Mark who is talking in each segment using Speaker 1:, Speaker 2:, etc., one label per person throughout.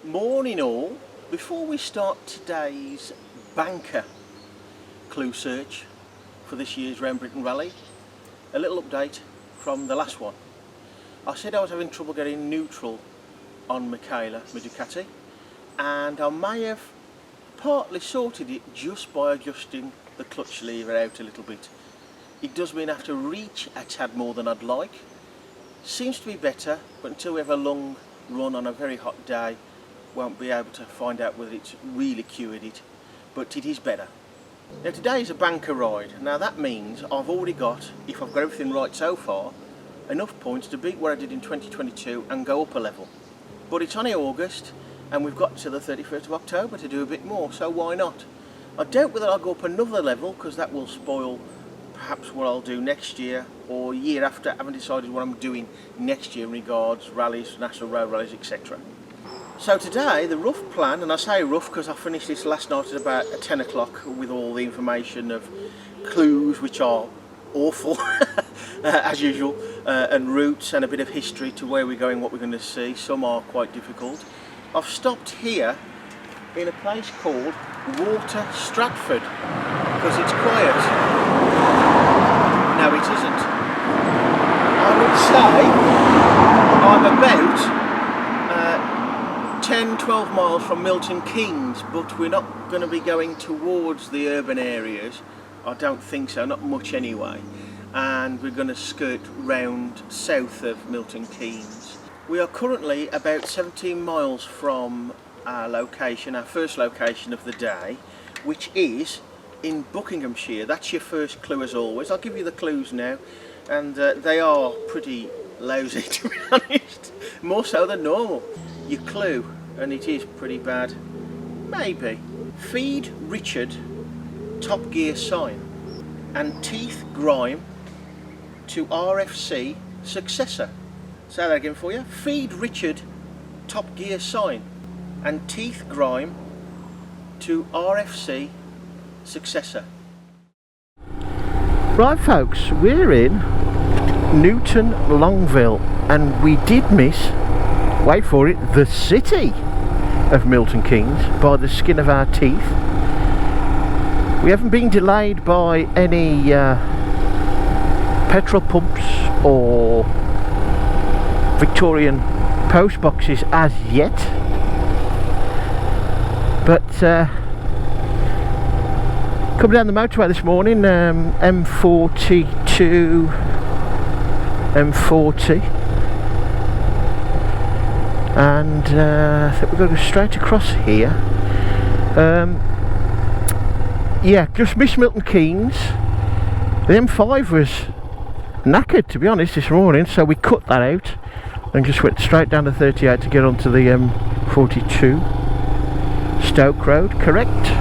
Speaker 1: Morning all. Before we start today's banker clue search for this year's Round Britain Rally, a little update from the last one. I said I was having trouble getting neutral on Michaela, my Ducati, and I may have partly sorted it just by adjusting the clutch lever out a little bit. It does mean I have to reach a tad more than I'd like. Seems to be better, but until we have a long run on a very hot day, won't be able to find out whether it's really cured it, but it is better. Now today is a banker ride. Now that means I've already got, if I've got everything right so far, enough points to beat what I did in 2022 and go up a level. But it's only August and we've got to the 31st of October to do a bit more, so why not? I doubt whether I'll go up another level because that will spoil perhaps what I'll do next year or year after. I haven't decided what I'm doing next year in regards rallies, national road rallies, etc. So today the rough plan, and I say rough because I finished this last night at about 10 o'clock with all the information of clues, which are awful as usual, and routes and a bit of history to where we're going, what we're going to see. Some are quite difficult. I've stopped here in a place called Water Stratford because it's quiet. No, it isn't. I would say I'm about 10-12 miles from Milton Keynes, but we're not going to be going towards the urban areas. I don't think so, not much anyway. And we're going to skirt round south of Milton Keynes. We are currently about 17 miles from our location, our first location of the day, which is in Buckinghamshire. That's your first clue as always. I'll give you the clues now, and they are pretty lousy to be honest, more so than normal. Your clue, and it is pretty bad, maybe. Feed Richard top gear sign and teeth grime to RFC successor. Say that again for you. Feed Richard top gear sign and teeth grime to RFC successor. Right folks, we're in Newton Longville and we did miss, wait for it, the city of Milton Keynes by the skin of our teeth. We haven't been delayed by any petrol pumps or Victorian post boxes as yet, but coming down the motorway this morning, M42, M40, and I think we're going to go straight across here. Yeah, just missed Milton Keynes. The M5 was knackered to be honest this morning, so we cut that out and just went straight down to 38 to get onto the M42 Stoke Road, correct.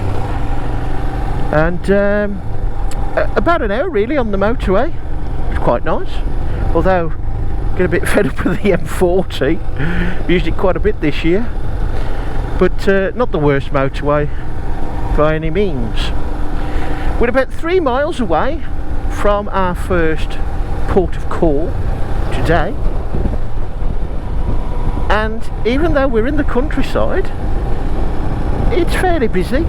Speaker 1: And about an hour really on the motorway. It's quite nice, although get a bit fed up with the M40. We used it quite a bit this year, but not the worst motorway by any means. We're about 3 miles away from our first port of call today, and even though we're in the countryside, it's fairly busy.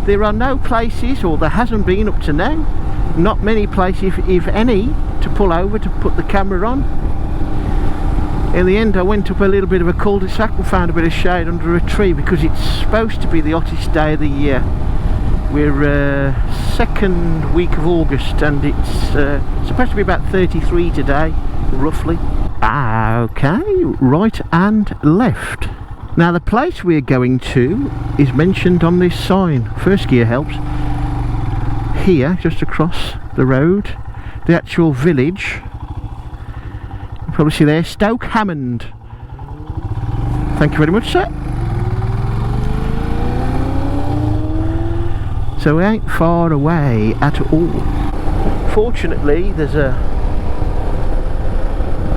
Speaker 1: There are no places, or there hasn't been up to now, not many places if any to pull over to put the camera on. In the end I went up a little bit of a cul-de-sac and found a bit of shade under a tree because it's supposed to be the hottest day of the year. We're second week of August and it's supposed to be about 33 today, roughly. Okay, right and left. Now the place we're going to is mentioned on this sign. First gear helps. Here, just across the road, the actual village. You probably see there, Stoke Hammond. Thank you very much, sir. So we ain't far away at all. Fortunately, there's a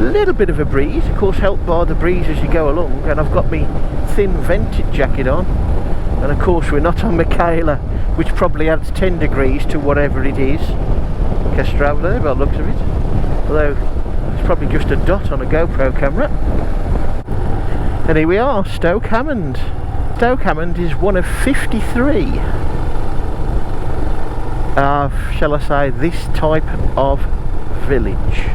Speaker 1: little bit of a breeze, of course helped by the breeze as you go along, and I've got my thin vented jacket on, and of course we're not on Michaela, which probably adds 10 degrees to whatever it is. Kestrel there by the looks of it, although it's probably just a dot on a GoPro camera. And here we are, Stoke Hammond. Stoke Hammond is one of 53 of, shall I say, this type of village.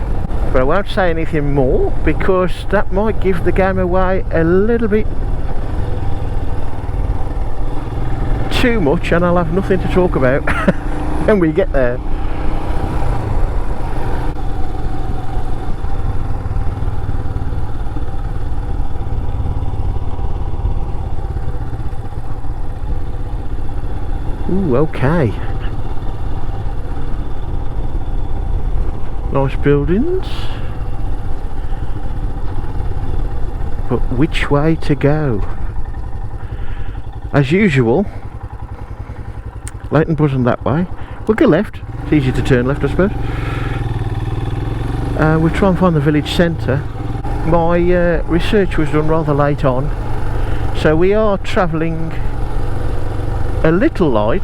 Speaker 1: But I won't say anything more because that might give the game away a little bit too much, and I'll have nothing to talk about when we get there. Ooh, okay. Nice buildings. But which way to go? As usual, Leighton Buzzard that way. We'll go left. It's easy to turn left, I suppose. We'll try and find the village centre. My research was done rather late on, so we are travelling a little light.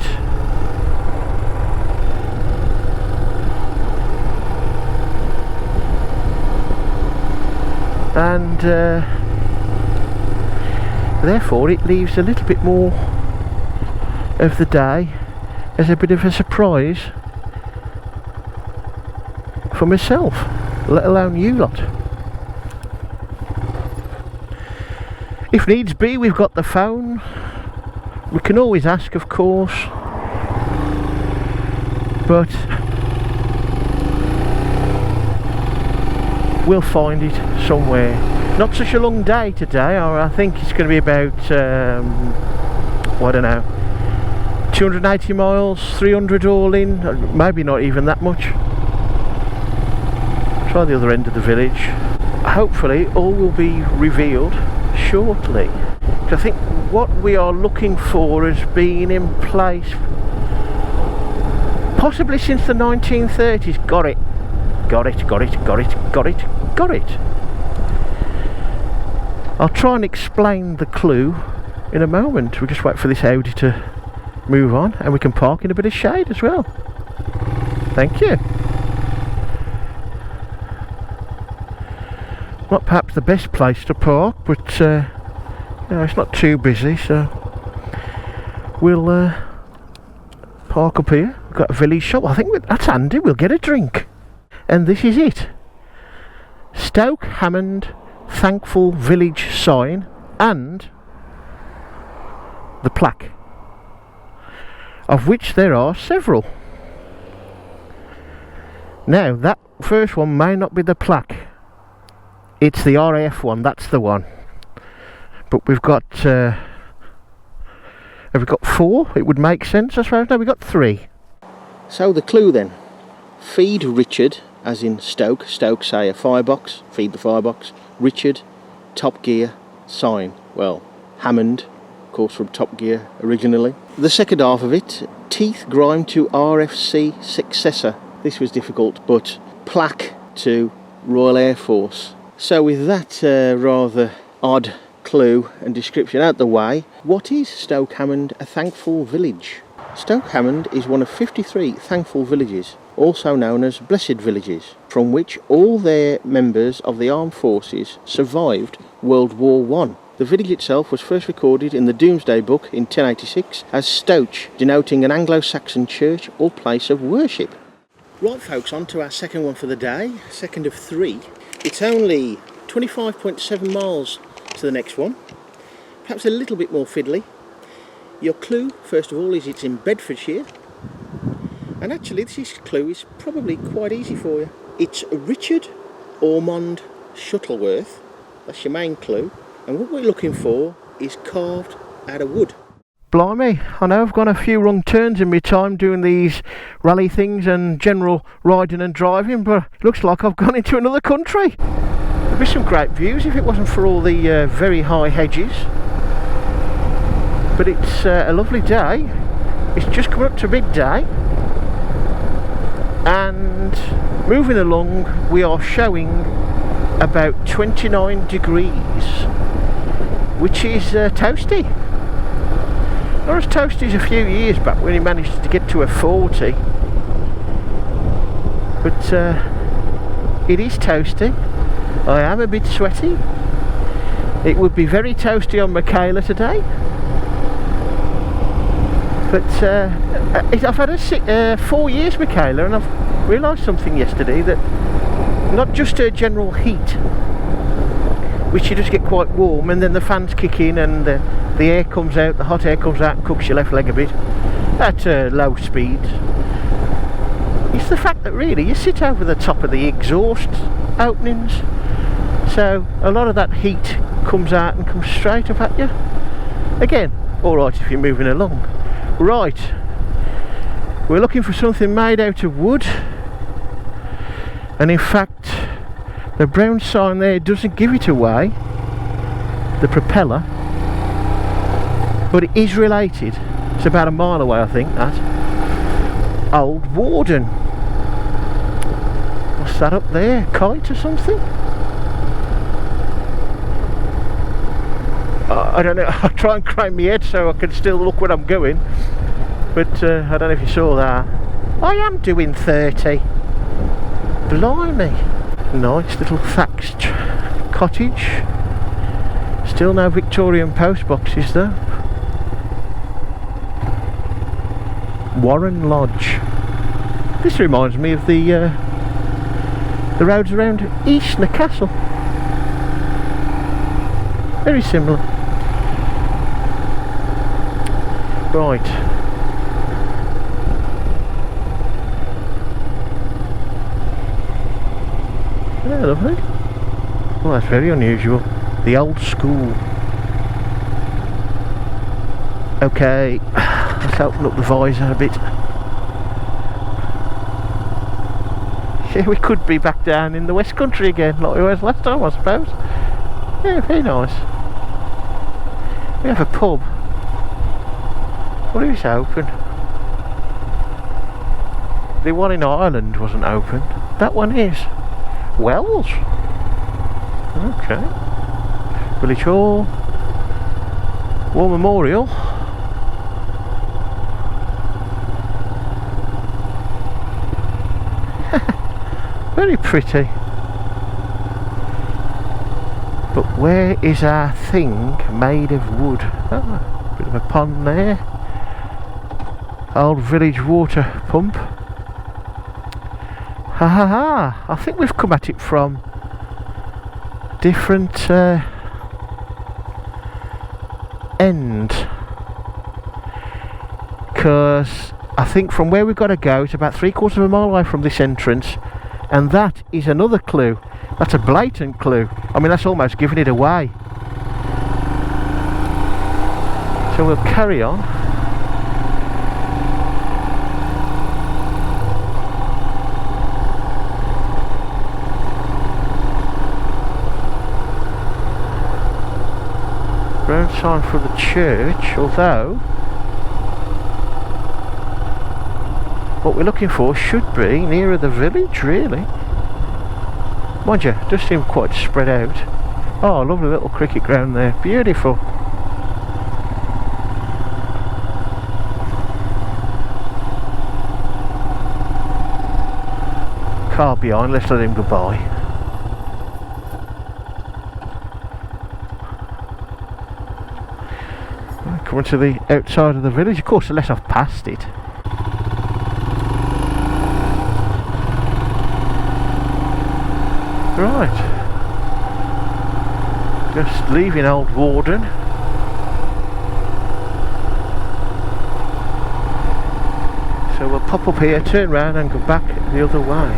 Speaker 1: And therefore it leaves a little bit more of the day as a bit of a surprise for myself, let alone you lot. If needs be, we've got the phone. We can always ask, of course, but we'll find it somewhere. Not such a long day today. I think it's going to be about I don't know, 280 miles, 300 all in, maybe not even that much. Try the other end of the village. Hopefully all will be revealed shortly. I think what we are looking for has been in place possibly since the 1930s. Got it. Got it, got it, got it, got it, got it. I'll try and explain the clue in a moment. We'll just wait for this Audi to move on and we can park in a bit of shade as well. Thank you. Not perhaps the best place to park, but you know, it's not too busy, so we'll park up here. We've got a village shop. I think that's handy. We'll get a drink. And this is it. Stoke Hammond Thankful Village sign and the plaque, of which there are several. Now that first one may not be the plaque. It's the RAF one, that's the one. But we've got have we got 4? It would make sense, I suppose. No, we've got 3. So the clue then. Feed Richard, as in Stoke. Stoke say a firebox. Feed the firebox. Richard, Top Gear, sign. Well, Hammond, of course, from Top Gear originally. The second half of it, teeth grime to RFC successor. This was difficult, but plaque to Royal Air Force. So with that rather odd clue and description out the way, what is Stoke Hammond a thankful village? Stoke Hammond is one of 53 thankful villages, also known as blessed villages, from which all their members of the armed forces survived World War I. The village itself was first recorded in the Domesday Book in 1086 as Stoach, denoting an Anglo-Saxon church or place of worship. Right folks, on to our second one for the day, second of 3. It's only 25.7 miles to the next one, perhaps a little bit more fiddly. Your clue, first of all, is it's in Bedfordshire, and actually this clue is probably quite easy for you. It's Richard Ormond Shuttleworth, that's your main clue, and what we're looking for is carved out of wood. Blimey, I know I've gone a few wrong turns in my time doing these rally things and general riding and driving, but it looks like I've gone into another country. There'd be some great views if it wasn't for all the very high hedges. But it's a lovely day. It's just coming up to midday, and moving along we are showing about 29 degrees, which is toasty. I was toasties a few years back when he managed to get to a 40. But it is toasty. I am a bit sweaty. It would be very toasty on Michaela today. But I've had 4 years Michaela, and I've realised something yesterday, that not just her general heat, which she does get quite warm, and then the fans kick in and the air comes out, the hot air comes out and cooks your left leg a bit at low speeds. It's the fact that really you sit over the top of the exhaust openings, so a lot of that heat comes out and comes straight up at you. Again, alright if you're moving along. Right, we're looking for something made out of wood, and in fact the brown sign there doesn't give it away, the propeller, but it is related. It's about a mile away, I think, that. Old Warden. What's that up there? Kite or something? I don't know. I'll try and crane my head so I can still look where I'm going. But I don't know if you saw that. I am doing 30. Blimey. Nice little thatched cottage. Still no Victorian post boxes though. Warren Lodge. This reminds me of the roads around East Newcastle. Very similar. Right. Yeah, lovely. Well, that's very unusual. The old school. Okay, let's open up the visor a bit. Yeah, we could be back down in the West Country again, like we was last time, I suppose. Yeah, very nice. We have a pub. What is open? The one in Ireland wasn't open. That one is. Wells. Okay. Village Hall. War Memorial. Very pretty. But where is our thing made of wood? Oh, bit of a pond there. Old village water pump. Ha ha ha! I think we've come at it from different end. Because I think from where we've got to go, it's about 3/4 of a mile away from this entrance. And that is another clue. That's a blatant clue. I mean, that's almost giving it away. So we'll carry on. Ground sign for the church, although what we're looking for should be nearer the village, really. Mind you, it does seem quite spread out. Oh, lovely little cricket ground there. Beautiful. Car behind, let's let him go by. Coming to the outside of the village. Of course, unless I've passed it. Right, just leaving Old Warden. So we'll pop up here, turn round and go back the other way.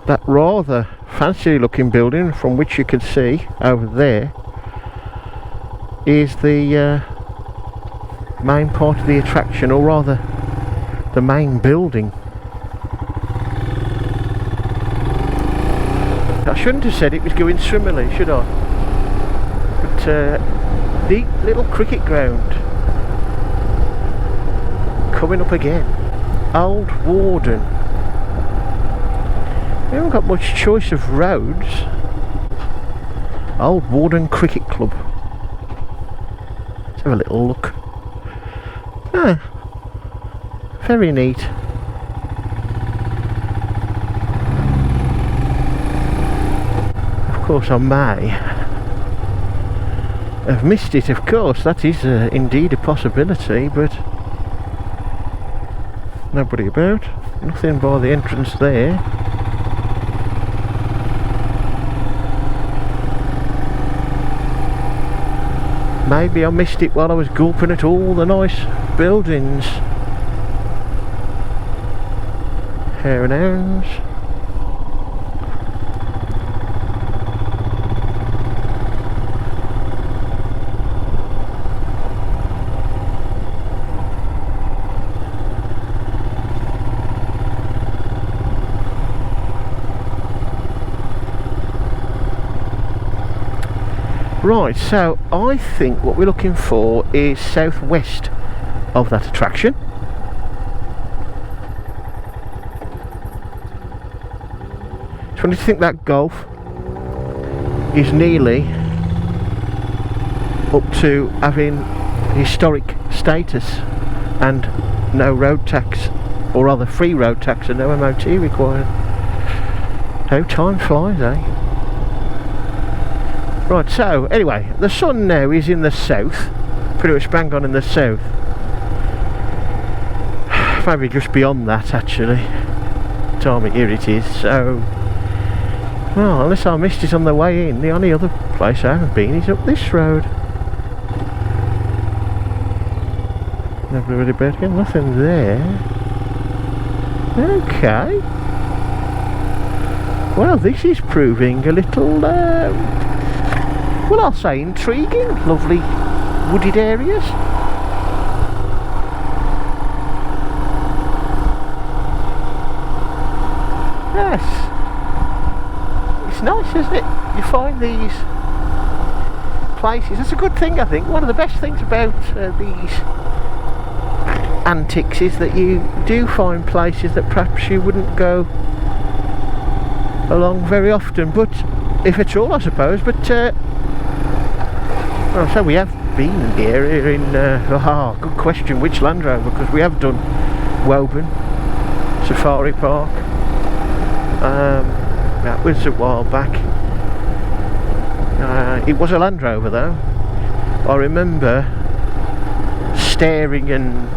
Speaker 1: That rather fancy looking building, from which you can see over there, is the main part of the attraction, or rather the main building. I shouldn't have said it was going swimmingly, should I? But deep little cricket ground. Coming up again. Old Warden. We haven't got much choice of roads. Old Warden Cricket Club. Let's have a little look. Ah, very neat. Of course I may have missed it, of course, that is indeed a possibility, but nobody about, nothing by the entrance there. Maybe I missed it while I was gulping at all the nice buildings. Hare and hounds. Right, so I think what we're looking for is southwest of that attraction. So I think that golf is nearly up to having historic status and no road tax, or rather free road tax and no MOT required. How time flies, eh? Right, so anyway, the sun now is in the south, pretty much bang on in the south. Maybe just beyond that actually. Time of year it is, so well, unless I missed it on the way in, the only other place I haven't been is up this road. Never really bad again, nothing there. Okay. Well, this is proving a little well, I'll say intriguing. Lovely wooded areas. Yes. It's nice, isn't it? You find these places. That's a good thing, I think. One of the best things about these antics is that you do find places that perhaps you wouldn't go along very often, but if at all, I suppose. But well, so we have been here in good question, which Land Rover, because we have done Woburn Safari Park. That was a while back. It was a Land Rover though. I remember staring and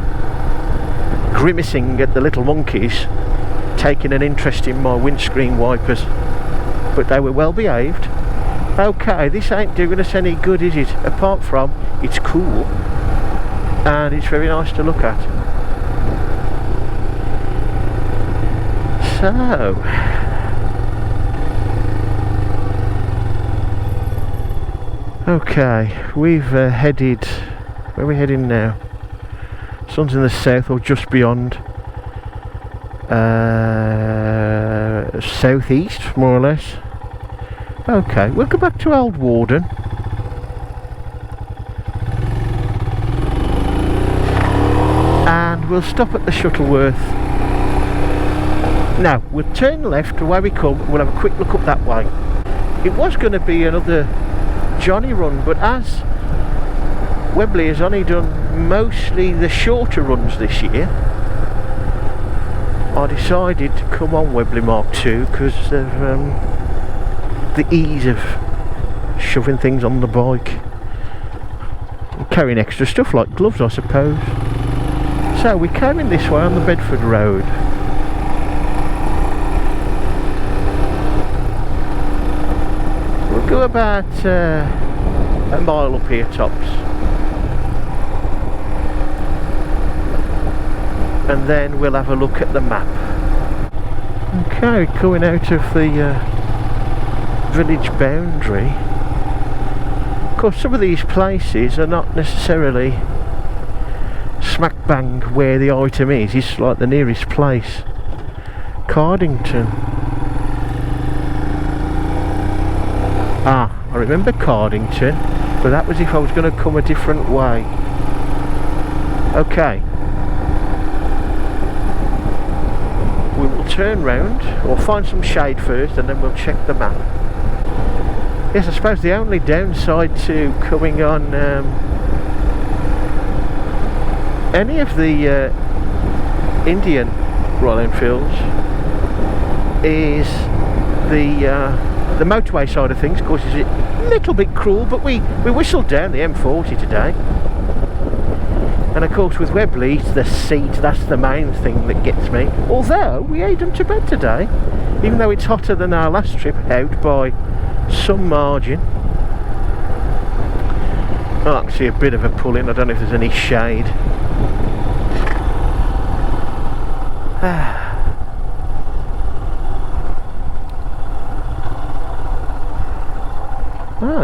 Speaker 1: grimacing at the little monkeys, taking an interest in my windscreen wipers, but they were well behaved. Okay, this ain't doing us any good, is it? Apart from it's cool and it's very nice to look at. So okay, we've headed, where are we heading now? Sun's in the south, or just beyond, southeast more or less. Okay, we'll go back to Old Warden. And we'll stop at the Shuttleworth. Now, we'll turn left to where we come, we'll have a quick look up that way. It was going to be another Johnny run, but as Webley has only done mostly the shorter runs this year, I decided to come on Webley Mark II because of the ease of shoving things on the bike and carrying extra stuff like gloves, I suppose. So we came in this way on the Bedford Road. We'll go about a mile up here tops, and then we'll have a look at the map. Okay, coming out of the village boundary. Of course, some of these places are not necessarily smack bang where the item is. It's like the nearest place. Cardington. Ah, I remember Cardington, but that was if I was going to come a different way. Okay. We will turn round, or find some shade first, and then we'll check the map. Yes, I suppose the only downside to coming on any of the Indian Royal Enfields is the motorway side of things, of course, is a little bit cruel, but we whistled down the M40 today. And of course with Webley, it's the seat, that's the main thing that gets me. Although we ate them to bed today, even though it's hotter than our last trip out by some margin. Oh, I can see a bit of a pull in, I don't know if there's any shade.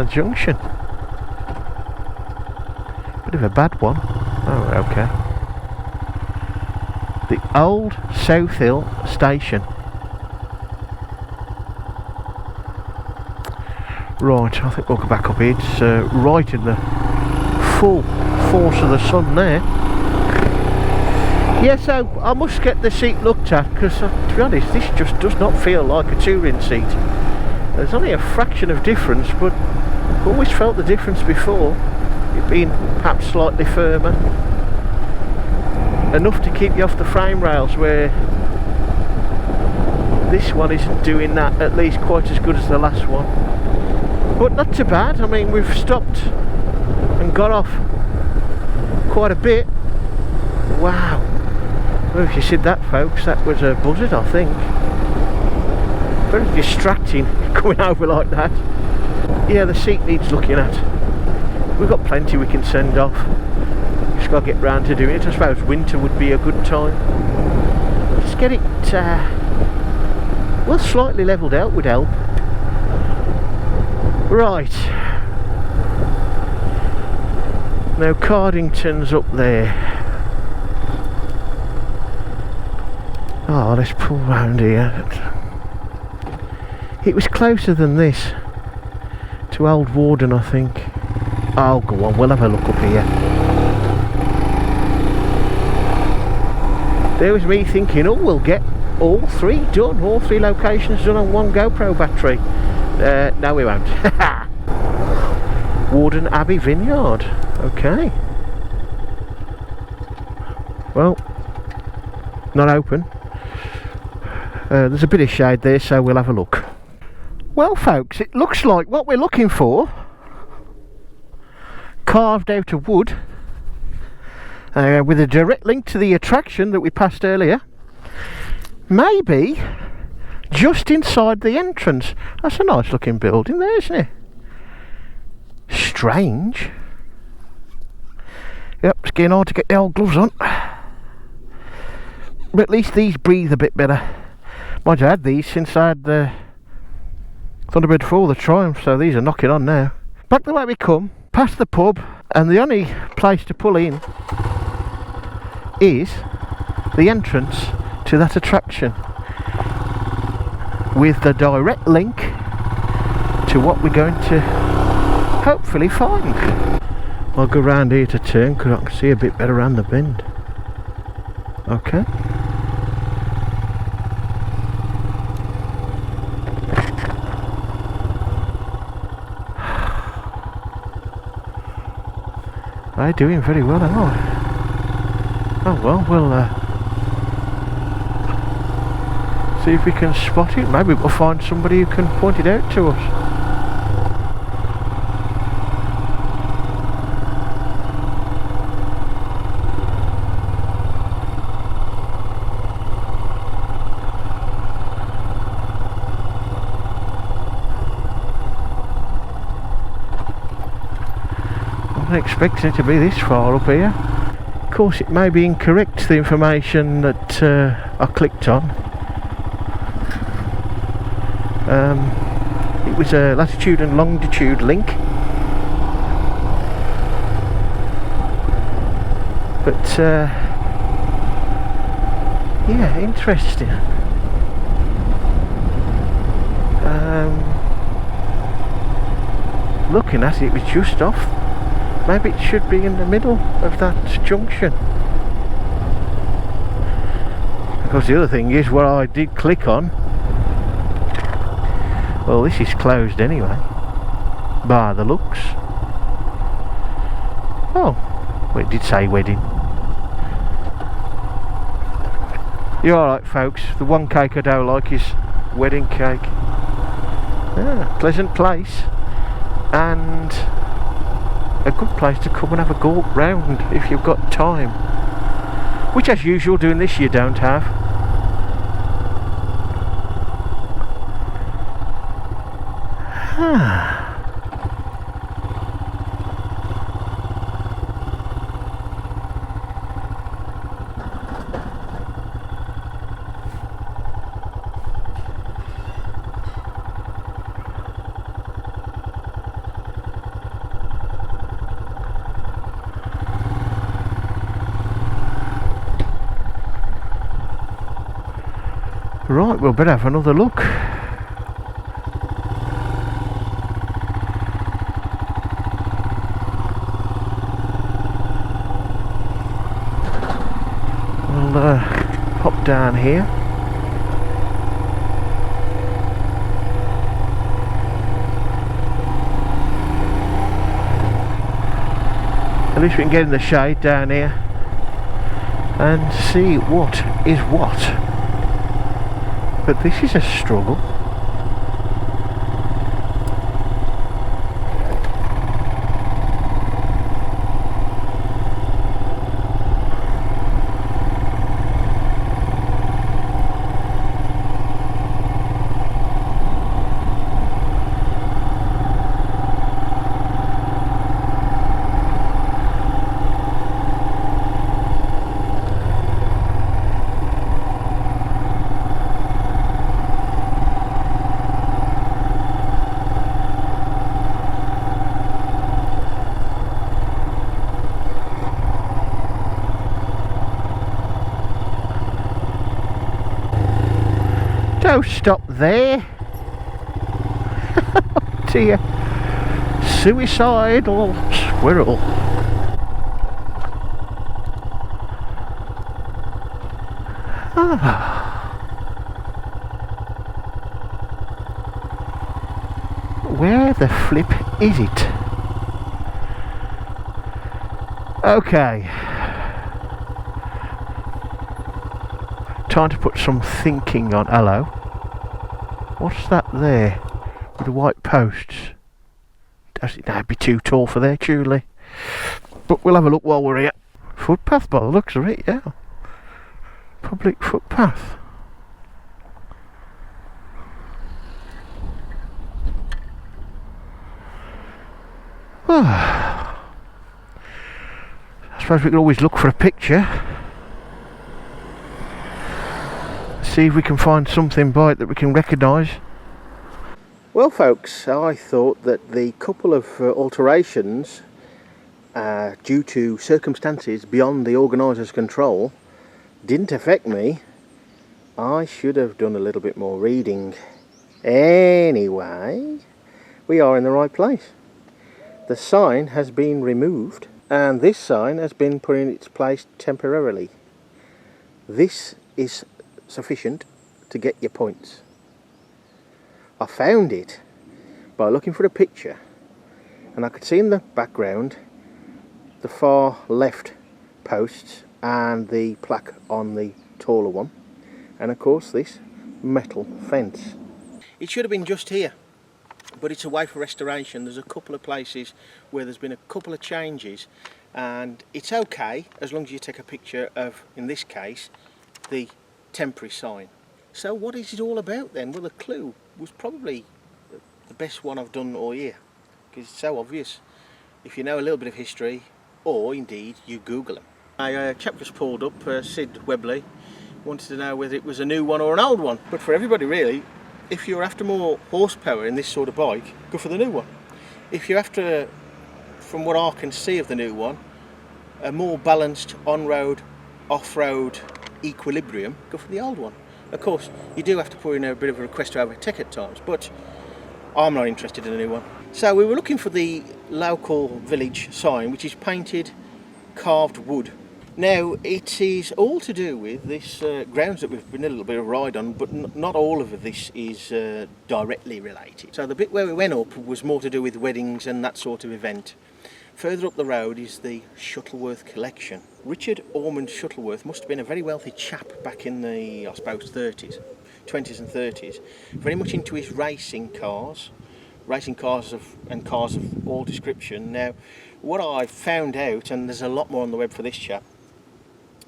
Speaker 1: Junction. Bit of a bad one. Oh, okay. The old South Hill station. Right, I think we'll go back up here. It's right in the full force of the sun there. Yeah, so I must get the seat looked at, because to be honest, this just does not feel like a touring seat. There's only a fraction of difference, but I've always felt the difference before. It being perhaps slightly firmer, enough to keep you off the frame rails, where this one isn't doing that, at least quite as good as the last one. But not too bad. I mean, we've stopped and got off quite a bit. Wow. Well, if you see that, folks, that was a buzzard, I think. Very distracting coming over like that. Yeah, the seat needs looking at. We've got plenty we can send off. Just got to get round to doing it. I suppose winter would be a good time. Just get it, well, slightly levelled out would help. Right. Now Cardington's up there. Oh, let's pull round here. It was closer than this to Old Warden, I think. Oh, go on, we'll have a look up here. There was me thinking, oh, we'll get all three done, all three locations done on one GoPro battery. No, we won't. Warden Abbey Vineyard. Okay. Well, not open. There's a bit of shade there, so we'll have a look. Well, folks, it looks like what we're looking for, carved out of wood, with a direct link to the attraction that we passed earlier, maybe just inside the entrance. That's a nice looking building there, isn't it? Strange. Yep, it's getting hard to get the old gloves on, but at least these breathe a bit better. Mind you, I had these since I had the Thunderbird 4, the Triumph, so these are knocking on now. Back the way we come, past the pub, and the only place to pull in is the entrance to that attraction, with the direct link to what we're going to hopefully find. I'll go round here to turn because I can see a bit better around the bend. Okay. They're doing very well, aren't they? Oh well, we'll see if we can spot it. Maybe we'll find somebody who can point it out to us. I'm not expecting it to be this far up here. Of course, it may be incorrect, the information that I clicked on. It was a latitude and longitude link, but yeah, interesting. Looking at it, it was just off. Maybe it should be in the middle of that junction. Because the other thing is, what I did click on, well, this is closed anyway, by the looks. Oh, well, it did say wedding. You're alright folks, the one cake I don't like is wedding cake. Yeah, pleasant place and a good place to come and have a gawp round if you've got time, which as usual doing this you don't have. Right, we'll better have another look. We'll hop down here. At least we can get in the shade down here and see what is what. But this is a struggle. Don't stop there. Oh dear. Suicidal squirrel. Where the flip is it? Okay. Time to put some thinking on. Hello. What's that there with the white posts? Does it now be too tall for there, truly? But we'll have a look while we're here. Footpath by the looks of it, yeah. Public footpath. I suppose we could always look for a picture. See if we can find something by it that we can recognise. Well folks, I thought that the couple of alterations due to circumstances beyond the organiser's control didn't affect me. I should have done a little bit more reading. Anyway, we are in the right place. The sign has been removed and this sign has been put in its place temporarily. This is sufficient to get your points. I found it by looking for a picture and I could see in the background the far left posts and the plaque on the taller one, and of course this metal fence. It should have been just here, but it's away for restoration. There's a couple of places where there's been a couple of changes and it's okay as long as you take a picture of, in this case, the temporary sign. So what is it all about then? Well, the clue was probably the best one I've done all year, because it's so obvious if you know a little bit of history, or indeed you Google them. A chap just pulled up, Sid Webley, wanted to know whether it was a new one or an old one. But for everybody really, if you're after more horsepower in this sort of bike, go for the new one. If you're after, from what I can see of the new one, a more balanced on-road, off-road equilibrium, go for the old one. Of course, you do have to put in a bit of a request to overtake at times, but I'm not interested in a new one. So we were looking for the local village sign, which is painted carved wood. Now it is all to do with this grounds that we've been a little bit of a ride on, but not all of this is directly related. So the bit where we went up was more to do with weddings and that sort of event. Further up the road is the Shuttleworth collection. Richard Ormond Shuttleworth must have been a very wealthy chap back in the, I suppose, 20s and 30s. Very much into his racing cars and cars of all description. Now, what I found out, and there's a lot more on the web for this chap,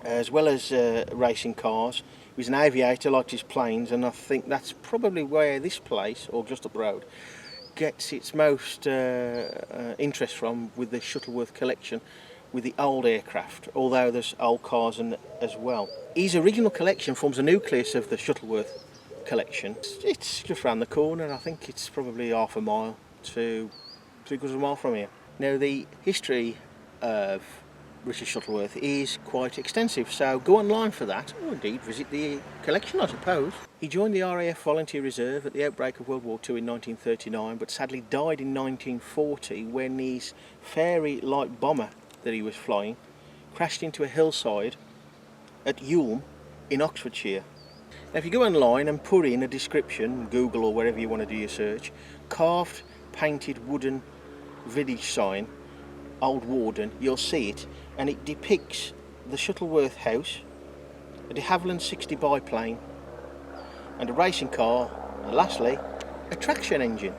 Speaker 1: as well as racing cars, he was an aviator, liked his planes, and I think that's probably where this place, or just up the road, gets its most interest from, with the Shuttleworth collection, with the old aircraft, although there's old cars as well. His original collection forms a nucleus of the Shuttleworth collection. It's just round the corner. I think it's probably half a mile to 3/4 of a mile from here. Now, the history of Richard Shuttleworth is quite extensive, so go online for that, or indeed visit the collection, I suppose. He joined the RAF Volunteer Reserve at the outbreak of World War II in 1939, but sadly died in 1940 when his Fairy light bomber that he was flying crashed into a hillside at Ulm in Oxfordshire. Now, if you go online and put in a description, Google or wherever you want to do your search, carved painted wooden village sign, Old Warden, you'll see it, and it depicts the Shuttleworth house, a de Havilland 60 biplane, and a racing car, and lastly, a traction engine.